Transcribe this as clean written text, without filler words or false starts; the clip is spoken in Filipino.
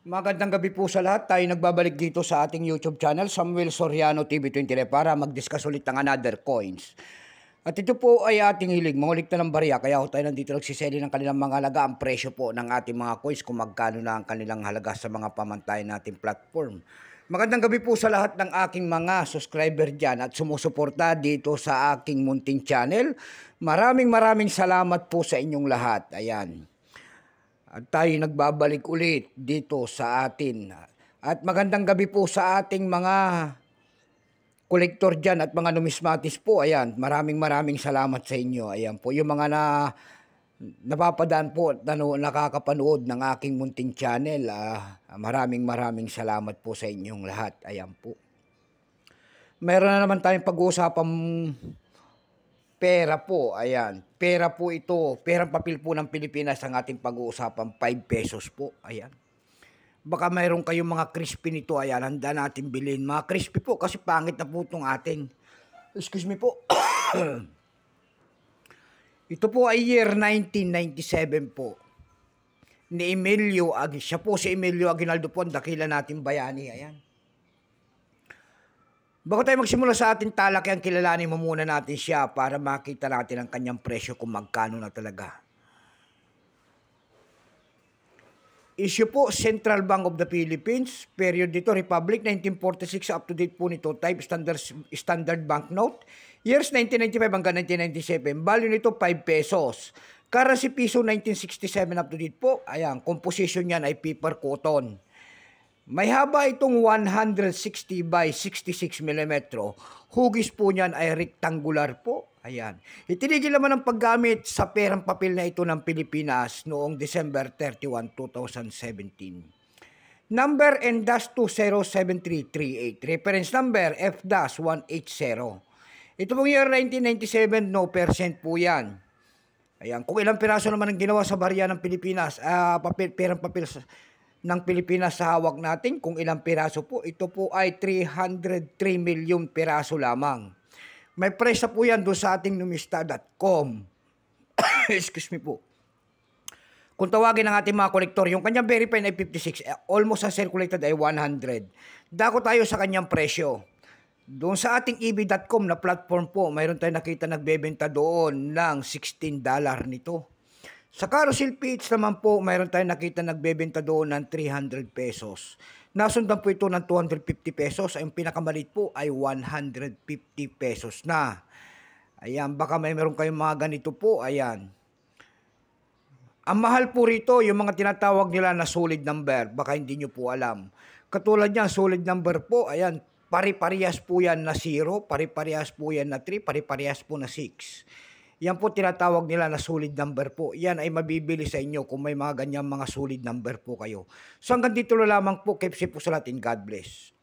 Magandang gabi po sa lahat. Tayo nagbabalik dito sa ating YouTube channel, Samuel Soriano TV23 para mag-discuss ulit ng another coins. At ito po ay ating hilig, mangulikta ng barya. Kaya tayo nandito nagsiseli ng kanilang mga halaga, ang presyo po ng ating mga coins kung magkano na ang kanilang halaga sa mga pamantayan nating platform. Magandang gabi po sa lahat ng aking mga subscriber dyan at sumusuporta dito sa aking munting channel. Maraming salamat po sa inyong lahat. Ayan. At tayo nagbabalik ulit dito sa atin. At magandang gabi po sa ating mga kolektor dyan at mga numismatis po. Ayan, maraming salamat sa inyo. Ayan po, yung mga napapadaan po at nakakapanood ng aking munting channel. Maraming salamat po sa inyong lahat. Ayan po. Meron na naman tayong pag-uusapang pera po, ayan. Pera po ito, perang papel po ng Pilipinas ang ating pag-uusapan, 5 pesos po, ayan. Baka mayroon kayong mga crispy nito, ayan, handa natin bilhin. Mga crispy po, kasi pangit na po itong ating, excuse me po. Ito po ay year 1997 po. Ni Emilio siya po si Emilio Aguinaldo po, ang dakila natin bayani, ayan. Bago tayo magsimula sa ating talakayan, kilalanin mo muna natin siya para makita natin ang kanyang presyo kung magkano na talaga. Issue po, Central Bank of the Philippines. Period dito, Republic, 1946. Up to date po nito. Type, Standard Banknote. Years, 1995 hanggang 1997. Value nito, 5 pesos. Currency piso, 1967 up to date po. Ayan, composition niyan ay paper cotton. May haba itong 160 by 66 mm. Hugis po niyan ay rectangular po. Ayan. Itinigil naman ang paggamit sa perang papel na ito ng Pilipinas noong December 31, 2017. Number N-20738. Reference number F-180. Ito pong year 1997, no percent po yan. Ayan. Kung ilang piraso naman ang ginawa sa barya ng Pilipinas, perang papel ng Pilipinas sa hawak natin, kung ilang piraso po, ito po ay 303 million piraso lamang. May presyo po yan doon sa ating numista.com. Excuse me po. Kung tawagin ng ating mga kolektor, yung kanyang verified ay 56, almost ang circulated ay 100. Dako tayo sa kanyang presyo. Doon sa ating eb.com na platform po, mayroon tayong nakita nagbebenta doon ng $16 nito. Sa Carousel PH naman po, mayroon tayong nakita nagbebenta doon ng 300 pesos. Nasundan po ito ng 250 pesos. Ang pinakamalit po ay 150 pesos na. Ayan, baka meron kayong mga ganito po. Ayan. Ang mahal po rito, yung mga tinatawag nila na solid number. Baka hindi nyo po alam. Katulad niyan, solid number po. Ayan, pari-parehas po yan na 0, pari-parehas po yan na 3, pari-parehas po na 6. Yan po tinatawag nila na solid number po. Yan ay mabibili sa inyo kung may mga ganyang mga solid number po kayo. So hanggang dito na lamang po. Keep safe po sa lahat. God bless.